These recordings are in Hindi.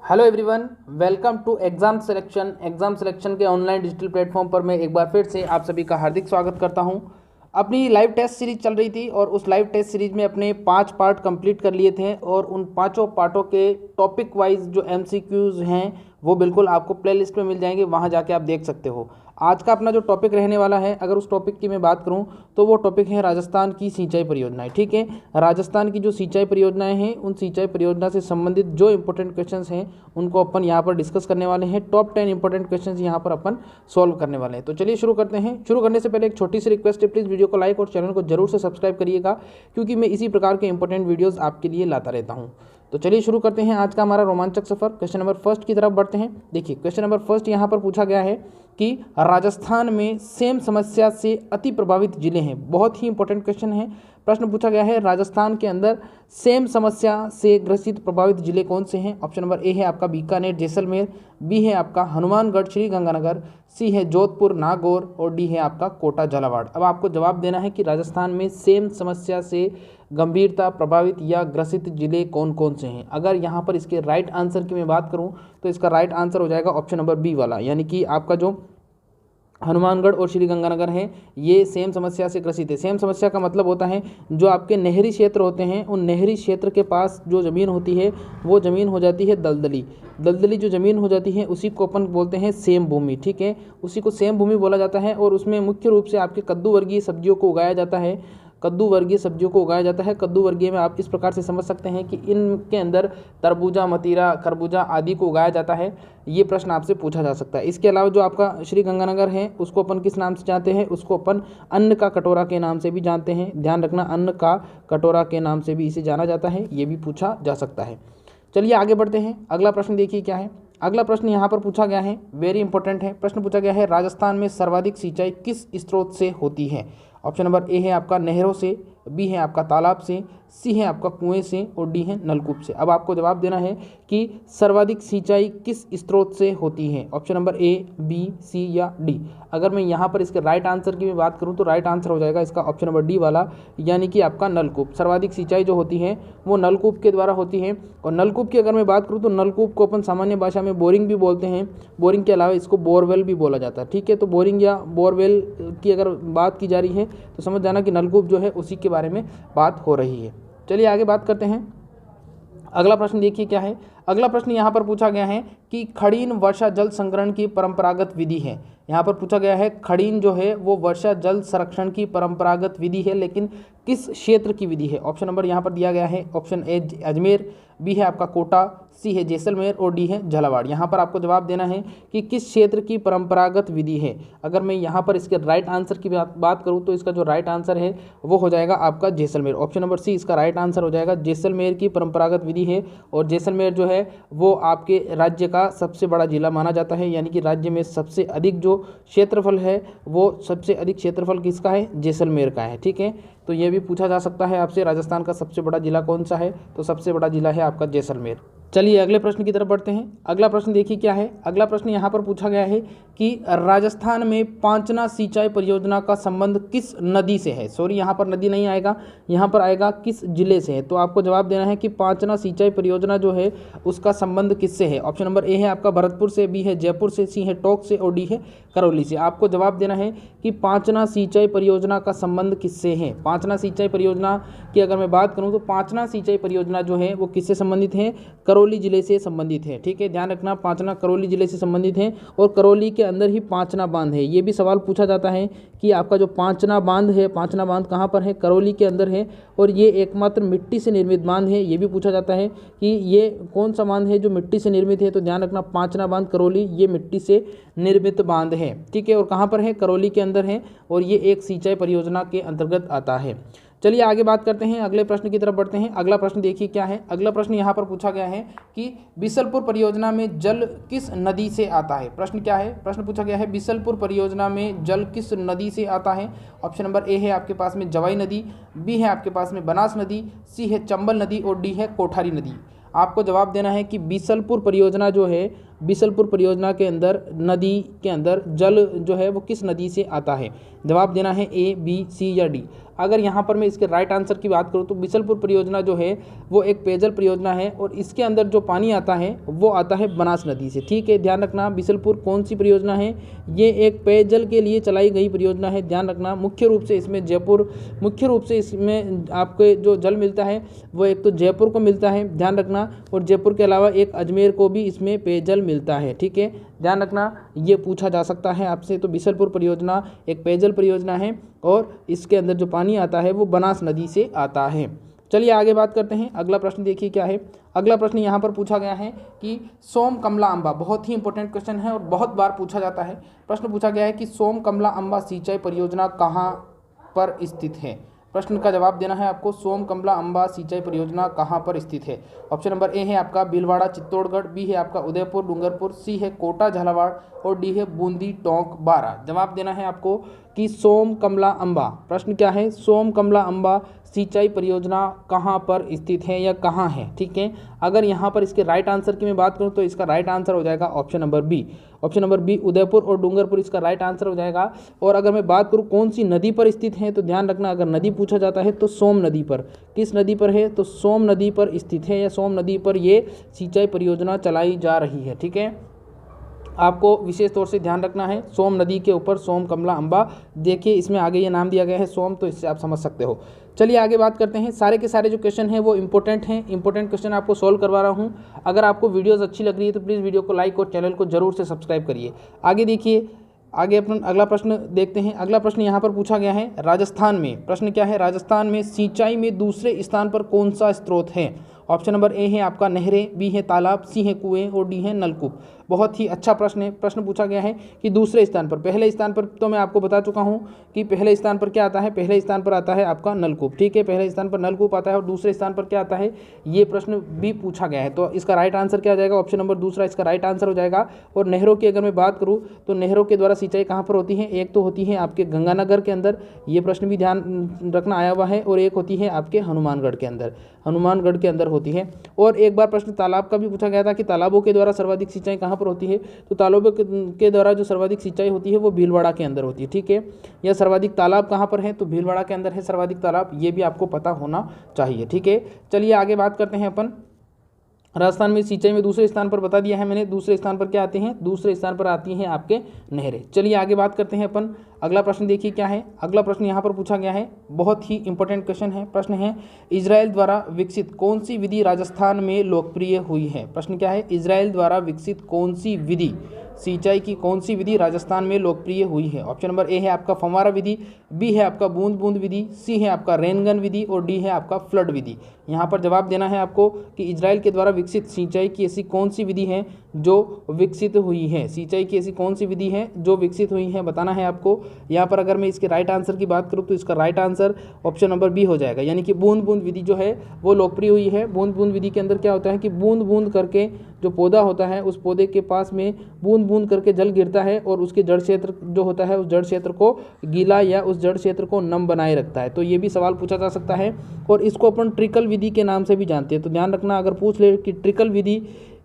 Hello everyone, welcome to exam selection के ऑनलाइन डिजिटल प्लेटफॉर्म पर मैं एक बार फिर से आप सभी का हार्दिक स्वागत करता हूं। अपनी लाइव टेस्ट सीरीज चल रही थी और उस लाइव टेस्ट सीरीज में अपने 5 पार्ट कंप्लीट कर लिए थे और उन पांचों पार्टों के टॉपिक वाइज जो एमसीक्यूज़ हैं वो बिल्कुल आपको प्लेलिस्ट में मिल जाएंगे, वहां जाके आप देख सकते हो। आज का अपना जो टॉपिक रहने वाला है, अगर उस टॉपिक की मैं बात करूं तो वो टॉपिक है राजस्थान की सिंचाई परियोजनाएं। ठीक है, राजस्थान की जो सिंचाई परियोजनाएं हैं उन सिंचाई परियोजना से संबंधित जो इंपॉर्टेंट क्वेश्चंस हैं उनको अपन यहाँ पर डिस्कस करने वाले हैं। टॉप 10 इंपॉर्टेंट क्वेश्चंस यहाँ पर अपन सॉल्व करने वाले हैं। तो चलिए शुरू करते हैं। शुरू करने से पहले एक छोटी सी रिक्वेस्ट है, प्लीज़ वीडियो को लाइक और चैनल को जरूर से सब्सक्राइब करिएगा, क्योंकि मैं इसी प्रकार के इंपॉर्टेंट वीडियोज़ आपके लिए लाता रहता हूँ। तो चलिए शुरू करते हैं आज का हमारा रोमांचक सफर। क्वेश्चन नंबर फर्स्ट की तरफ बढ़ते हैं। देखिए, क्वेश्चन नंबर फर्स्ट यहाँ पर पूछा गया है कि राजस्थान में सेम समस्या से अति प्रभावित जिले हैं। बहुत ही इंपॉर्टेंट क्वेश्चन है। प्रश्न पूछा गया है, राजस्थान के अंदर सेम समस्या से ग्रसित प्रभावित जिले कौन से हैं। ऑप्शन नंबर ए है आपका बीकानेर जैसलमेर, बी है आपका हनुमानगढ़ श्रीगंगानगर, सी है जोधपुर नागौर और डी है आपका कोटा झालावाड़। अब आपको जवाब देना है कि राजस्थान में सेम समस्या से गंभीरता प्रभावित या ग्रसित जिले कौन कौन से हैं। अगर यहाँ पर इसके राइट आंसर की मैं बात करूँ तो इसका राइट आंसर हो जाएगा ऑप्शन नंबर बी वाला, यानी कि आपका जो हनुमानगढ़ और श्रीगंगानगर है ये सेम समस्या से ग्रसित है। सेम समस्या का मतलब होता है जो आपके नहरी क्षेत्र होते हैं उन नहरी क्षेत्र के पास जो ज़मीन होती है वो ज़मीन हो जाती है दलदली। दलदली जो ज़मीन हो जाती है उसी को अपन बोलते हैं सेम भूमि। ठीक है, उसी को सेम भूमि बोला जाता है और उसमें मुख्य रूप से आपके कद्दू वर्गीय सब्जियों को उगाया जाता है। कद्दू वर्गीय सब्जियों को उगाया जाता है। कद्दू वर्गीय में आप इस प्रकार से समझ सकते हैं कि इनके अंदर तरबूजा, मतीरा, खरबूजा आदि को उगाया जाता है। ये प्रश्न आपसे पूछा जा सकता है। इसके अलावा जो आपका श्रीगंगानगर है उसको अपन किस नाम से जानते हैं, उसको अपन अन्न का कटोरा के नाम से भी जानते हैं। ध्यान रखना, अन्न का कटोरा के नाम से भी इसे जाना जाता है, ये भी पूछा जा सकता है। चलिए आगे बढ़ते हैं। अगला प्रश्न देखिए क्या है। अगला प्रश्न यहाँ पर पूछा गया है, वेरी इंपॉर्टेंट है। प्रश्न पूछा गया है, राजस्थान में सर्वाधिक सिंचाई किस स्रोत से होती है। ऑप्शन नंबर ए है आपका नहरों से, बी है आपका तालाब से, सी है आपका कुएं से और डी है नलकूप से। अब आपको जवाब देना है कि सर्वाधिक सिंचाई किस स्रोत से होती है। ऑप्शन नंबर ए, बी, सी या डी। अगर मैं यहाँ पर इसके राइट आंसर की मैं बात करूँ तो राइट आंसर हो जाएगा इसका ऑप्शन नंबर डी वाला, यानी कि आपका नलकूप। सर्वाधिक सिंचाई जो होती है वो नलकूप के द्वारा होती है। और नलकूप की अगर मैं बात करूँ तो नलकूप को अपन सामान्य भाषा में बोरिंग भी बोलते हैं। बोरिंग के अलावा इसको बोरवेल भी बोला जाता है। ठीक है, तो बोरिंग या बोरवेल की अगर बात की जा रही है तो समझ जाना कि नलकूप जो है उसी के बारे में बात हो रही है। चलिए आगे बात करते हैं। अगला प्रश्न देखिए क्या है। अगला प्रश्न यहाँ पर पूछा गया है कि खड़ीन वर्षा जल संग्रहण की परंपरागत विधि है। यहाँ पर पूछा गया है खड़ीन जो है वो वर्षा जल संरक्षण की परंपरागत विधि है, लेकिन किस क्षेत्र की विधि है। ऑप्शन नंबर यहाँ पर दिया गया है, ऑप्शन ए अजमेर, बी है आपका कोटा, सी है जैसलमेर और डी है झालावाड़। यहाँ पर आपको जवाब देना है कि किस क्षेत्र की परंपरागत विधि है। अगर मैं यहाँ पर इसके राइट आंसर की बात करूँ तो इसका जो राइट आंसर है वो हो जाएगा आपका जैसलमेर। ऑप्शन नंबर सी इसका राइट आंसर हो जाएगा। जैसलमेर की परंपरागत विधि है और जैसलमेर जो है वो आपके राज्य का सबसे बड़ा जिला माना जाता है, यानी कि राज्य में सबसे अधिक जो क्षेत्रफल है वो सबसे अधिक क्षेत्रफल किसका है, जैसलमेर का है। ठीक है, तो ये भी पूछा जा सकता है आपसे, राजस्थान का सबसे बड़ा जिला कौन सा है, तो सबसे बड़ा जिला है आपका जैसलमेर। चलिए अगले प्रश्न की तरफ बढ़ते हैं। अगला प्रश्न देखिए क्या है। अगला प्रश्न यहाँ पर पूछा गया है कि राजस्थान में पांचना सिंचाई परियोजना का संबंध किस नदी से है। सॉरी, यहाँ पर नदी नहीं आएगा, यहाँ पर आएगा किस जिले से है। तो आपको जवाब देना है कि पांचना सिंचाई परियोजना जो है उसका संबंध किससे है। ऑप्शन नंबर ए है आपका भरतपुर से, बी है जयपुर से, सी है टोंक से और डी है करौली से। आपको जवाब देना है कि पांचना सिंचाई परियोजना का संबंध किससे है। पांचना सिंचाई परियोजना की अगर मैं बात करूँ तो पांचना सिंचाई परियोजना जो है वो किससे संबंधित है, करौली जिले से संबंधित है। ठीक है, ध्यान रखना, पांचना करौली जिले से संबंधित है और करौली के अंदर ही पांचना बांध है। ये भी सवाल पूछा जाता है कि आपका जो पांचना बांध है, पांचना बांध कहाँ पर है, करौली के अंदर है और ये एकमात्र मिट्टी से निर्मित बांध है। ये भी पूछा जाता है कि ये कौन सा बांध है जो मिट्टी से निर्मित है, तो ध्यान रखना पांचना बांध करौली ये मिट्टी से निर्मित बांध है। ठीक है, और कहाँ पर है, करौली के अंदर है और ये एक सिंचाई परियोजना के अंतर्गत आता है। चलिए आगे बात करते हैं, अगले प्रश्न की तरफ बढ़ते हैं। अगला प्रश्न देखिए क्या है। अगला प्रश्न यहाँ पर पूछा गया है कि बिसलपुर परियोजना में जल किस नदी से आता है। प्रश्न क्या है, प्रश्न पूछा गया है बिसलपुर परियोजना में जल किस नदी से आता है। ऑप्शन नंबर ए है आपके पास में जवाई नदी, बी है आपके पास में बनास नदी, सी है चंबल नदी और डी है कोठारी नदी। आपको जवाब देना है कि बिसलपुर परियोजना जो है, बिसलपुर परियोजना के अंदर नदी के अंदर जल जो है वो किस नदी से आता है। जवाब देना है ए, बी, सी या डी। अगर यहाँ पर मैं इसके राइट आंसर की बात करूँ तो बिशलपुर परियोजना जो है वो एक पेयजल परियोजना है और इसके अंदर जो पानी आता है वो आता है बनास नदी से। ठीक है, ध्यान रखना बिशलपुर कौन सी परियोजना है, ये एक पेयजल के लिए चलाई गई परियोजना है। ध्यान रखना मुख्य रूप से इसमें आपके जो जल मिलता है वो एक तो जयपुर को मिलता है, ध्यान रखना, और जयपुर के अलावा एक अजमेर को भी इसमें पेयजल मिलता है। ठीक है, ध्यान रखना, ये पूछा जा सकता है आपसे। तो बिशलपुर परियोजना एक पेयजल परियोजना है और इसके अंदर जो पानी आता है वो बनास नदी से आता है। चलिए आगे बात करते हैं। अगला प्रश्न देखिए क्या है। अगला प्रश्न यहाँ पर पूछा गया है कि सोम कमला अम्बा, बहुत ही इंपॉर्टेंट क्वेश्चन है और बहुत बार पूछा जाता है। प्रश्न पूछा गया है कि सोम कमला अम्बा सिंचाई परियोजना कहाँ पर स्थित है। प्रश्न का जवाब देना है आपको। सोम कमला अम्बा सिंचाई परियोजना कहाँ पर स्थित है। ऑप्शन नंबर ए है आपका भीलवाड़ा चित्तौड़गढ़, बी है आपका उदयपुर डूंगरपुर, सी है कोटा झालावाड़ और डी है बूंदी टोंक बारा। जवाब देना है आपको कि सोम कमला अम्बा। प्रश्न क्या है, सोम कमला अम्बा सिंचाई परियोजना कहाँ पर स्थित है या कहाँ है। ठीक है, अगर यहाँ पर इसके राइट आंसर की मैं बात करूँ तो इसका राइट आंसर हो जाएगा option number b. Option number b Udaipur और डूंगरपुर इसका राइट आंसर हो जाएगा। और अगर मैं बात करूँ कौन सी नदी पर स्थित है तो ध्यान रखना, अगर नदी पूछा जाता है तो सोम नदी पर। किस नदी पर है, तो सोम नदी पर स्थित है या सोम नदी पर ये सिंचाई परियोजना चलाई जा रही है। ठीक है, आपको विशेष तौर से ध्यान रखना है सोम नदी के ऊपर सोम कमला अम्बा। देखिए इसमें आगे ये नाम दिया गया है सोम, तो इससे आप समझ सकते हो। चलिए आगे बात करते हैं। सारे के सारे जो क्वेश्चन हैं वो इंपॉर्टेंट हैं, इंपॉर्टेंट क्वेश्चन आपको सॉल्व करवा रहा हूँ। अगर आपको वीडियोस अच्छी लग रही है तो प्लीज़ वीडियो को लाइक और चैनल को जरूर से सब्सक्राइब करिए। आगे देखिए, आगे अपन अगला प्रश्न देखते हैं। अगला प्रश्न यहाँ पर पूछा गया है राजस्थान में। प्रश्न क्या है, राजस्थान में सिंचाई में दूसरे स्थान पर कौन सा स्रोत है। ऑप्शन नंबर ए है आपका नहरें, बी है तालाब, सी है कुएं और डी है नलकूप। बहुत ही अच्छा प्रश्न है। प्रश्न पूछा गया है कि दूसरे स्थान पर, पहले स्थान पर तो मैं आपको बता चुका हूं कि पहले स्थान पर क्या आता है, पहले स्थान पर आता है आपका नलकूप। ठीक है, पहले स्थान पर नलकूप आता है और दूसरे स्थान पर क्या आता है, ये प्रश्न भी पूछा गया है। तो इसका राइट आंसर क्या हो जाएगा, ऑप्शन नंबर दूसरा इसका राइट आंसर हो जाएगा। और नहरों की अगर मैं बात करूँ तो नहरों के द्वारा सिंचाई कहाँ पर होती है, एक तो होती है आपके गंगानगर के अंदर, ये प्रश्न भी ध्यान रखना आया हुआ है, और एक होती है आपके हनुमानगढ़ के अंदर, हनुमानगढ़ के अंदर होती है। और एक बार प्रश्न तालाब का भी पूछा गया था कि तालाबों के द्वारा सर्वाधिक सिंचाई कहाँ पर होती है, तो तालाबों के द्वारा जो सर्वाधिक सिंचाई होती है वो भीलवाड़ा के अंदर होती है। ठीक है, यह सर्वाधिक तालाब कहाँ पर है, तो भीलवाड़ा के अंदर है सर्वाधिक तालाब, ये भी आपको पता होना चाहिए। ठीक है, चलिए आगे बात करते हैं अपन। राजस्थान में सिंचाई में दूसरे स्थान पर बता दिया है मैंने, दूसरे स्थान पर क्या आते हैं, दूसरे स्थान पर आती हैं आपके नहरें। चलिए आगे बात करते हैं अपन। अगला प्रश्न देखिए क्या है। अगला प्रश्न यहाँ पर पूछा गया है, बहुत ही इंपॉर्टेंट क्वेश्चन है। प्रश्न है इजराइल द्वारा विकसित कौन सी विधि राजस्थान में लोकप्रिय हुई है। प्रश्न क्या है, इजराइल द्वारा विकसित कौन सी विधि, सिंचाई की कौन सी विधि राजस्थान में लोकप्रिय हुई है। ऑप्शन नंबर ए है आपका फव्वारा विधि, बी है आपका बूंद बूंद विधि, सी है आपका रेनगन विधि और डी है आपका फ्लड विधि। यहाँ पर जवाब देना है आपको कि इजराइल के द्वारा विकसित सिंचाई की ऐसी कौन सी विधि है जो विकसित हुई है, सिंचाई की ऐसी कौन सी विधि है जो विकसित हुई है, बताना है आपको। यहाँ पर अगर मैं इसके राइट आंसर की बात करूँ तो इसका right answer option number b हो जाएगा, यानी कि बूंद बूंद विधि जो है वो लोकप्रिय हुई है। बूंद बूंद विधि के अंदर क्या होता है कि बूंद बूंद करके जो पौधा होता है उस पौधे के पास में बूंद बूंद करके जल गिरता है और उसके जड़ क्षेत्र जो होता है उस जड़ क्षेत्र को गीला या उस जड़ क्षेत्र को नम बनाए रखता है। तो ये भी सवाल पूछा जा सकता है और इसको अपन ट्रिकल विधि के नाम से भी जानते हैं। तो ध्यान रखना, अगर पूछ ले कि ट्रिकल विधि,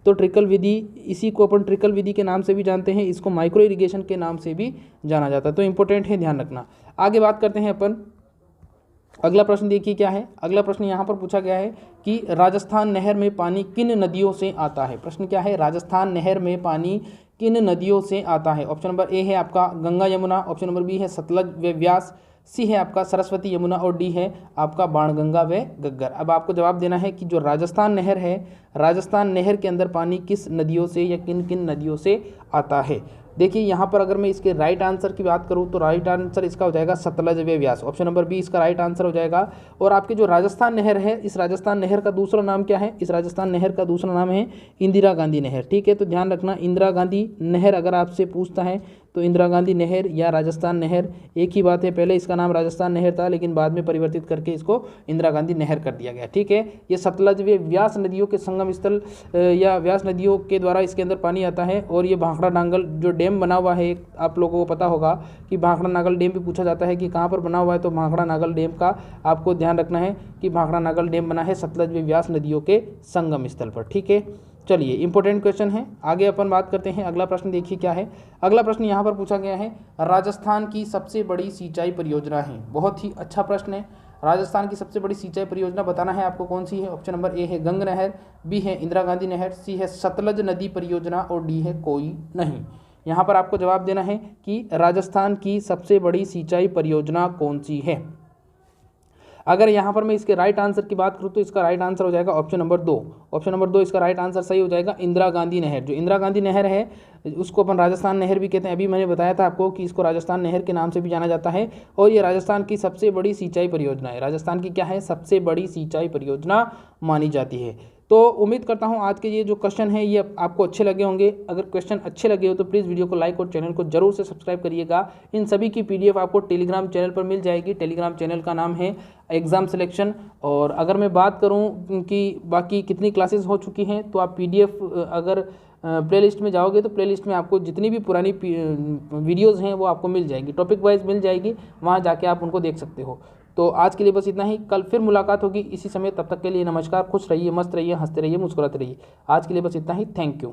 तो ट्रिकल विधि, इसी को अपन ट्रिकल विधि के नाम से भी जानते हैं, इसको माइक्रो इरिगेशन के नाम से भी जाना जाता है। तो इंपॉर्टेंट है, ध्यान रखना। आगे बात करते हैं अपन। अगला प्रश्न देखिए क्या है। अगला प्रश्न यहाँ पर पूछा गया है कि राजस्थान नहर में पानी किन नदियों से आता है। प्रश्न क्या है, राजस्थान नहर में पानी किन नदियों से आता है। ऑप्शन नंबर ए है आपका Ganga Yamuna, option number b है सतलज व व्यास, सी है आपका सरस्वती यमुना और डी है आपका बाणगंगा व घग्गर। अब आपको जवाब देना है कि जो राजस्थान नहर है, राजस्थान नहर के अंदर पानी किस नदियों से या किन किन नदियों से आता है। देखिए यहाँ पर अगर मैं इसके राइट आंसर की बात करूँ तो राइट आंसर इसका हो जाएगा सतलज व व्यास, ऑप्शन नंबर बी इसका राइट आंसर हो जाएगा। और आपकी जो राजस्थान नहर है, इस राजस्थान नहर का दूसरा नाम क्या है, इस राजस्थान नहर का दूसरा नाम है इंदिरा गांधी नहर। ठीक है, तो ध्यान रखना, इंदिरा गांधी नहर अगर आपसे पूछता है तो इंदिरा गांधी नहर या राजस्थान नहर एक ही बात है। पहले इसका नाम राजस्थान नहर था लेकिन बाद में परिवर्तित करके इसको इंदिरा गांधी नहर कर दिया गया। ठीक है, ये सतलज व व्यास नदियों के संगम स्थल या व्यास नदियों के द्वारा इसके अंदर पानी आता है। और ये भाखड़ा नांगल जो डैम बना हुआ है, आप लोगों को पता होगा कि भाखड़ा नागल डैम भी पूछा जाता है कि कहाँ पर बना हुआ है, तो भाखड़ा नागल डैम का आपको ध्यान रखना है कि भाखड़ा नागल डैम बना है सतलज व व्यास नदियों के संगम स्थल पर। ठीक है, चलिए इंपॉर्टेंट क्वेश्चन है, आगे अपन बात करते हैं। अगला प्रश्न देखिए क्या है। अगला प्रश्न यहाँ पर पूछा गया है, राजस्थान की सबसे बड़ी सिंचाई परियोजना है। बहुत ही अच्छा प्रश्न है। राजस्थान की सबसे बड़ी सिंचाई परियोजना बताना है आपको कौन सी है। ऑप्शन नंबर ए है गंग नहर, बी है इंदिरा गांधी नहर, सी है सतलज नदी परियोजना और डी है कोई नहीं। यहाँ पर आपको जवाब देना है कि राजस्थान की सबसे बड़ी सिंचाई परियोजना कौन सी है। अगर यहाँ पर मैं इसके राइट आंसर की बात करूँ तो इसका राइट आंसर हो जाएगा ऑप्शन नंबर 2। ऑप्शन नंबर 2 इसका राइट आंसर सही हो जाएगा। इंदिरा गांधी नहर, जो इंदिरा गांधी नहर है उसको अपन राजस्थान नहर भी कहते हैं। अभी मैंने बताया था आपको कि इसको राजस्थान नहर के नाम से भी जाना जाता है और ये राजस्थान की सबसे बड़ी सिंचाई परियोजना है। राजस्थान की क्या है, सबसे बड़ी सिंचाई परियोजना मानी जाती है। तो उम्मीद करता हूँ आज के ये जो क्वेश्चन है ये आपको अच्छे लगे होंगे। अगर क्वेश्चन अच्छे लगे हो तो प्लीज़ वीडियो को लाइक और चैनल को जरूर से सब्सक्राइब करिएगा। इन सभी की पीडीएफ आपको टेलीग्राम चैनल पर मिल जाएगी। टेलीग्राम चैनल का नाम है एग्ज़ाम सिलेक्शन। और अगर मैं बात करूँ कि बाकी कितनी क्लासेस हो चुकी हैं तो आप पीडीएफ अगर प्लेलिस्ट में जाओगे तो प्लेलिस्ट में आपको जितनी भी पुरानी वीडियोज़ हैं वो आपको मिल जाएंगी, टॉपिक वाइज मिल जाएगी, वहाँ जाके आप उनको देख सकते हो। तो आज के लिए बस इतना ही। कल फिर मुलाकात होगी इसी समय। तब तक के लिए नमस्कार। खुश रहिए, मस्त रहिए, हंसते रहिए, मुस्कुराते रहिए। आज के लिए बस इतना ही। Thank you.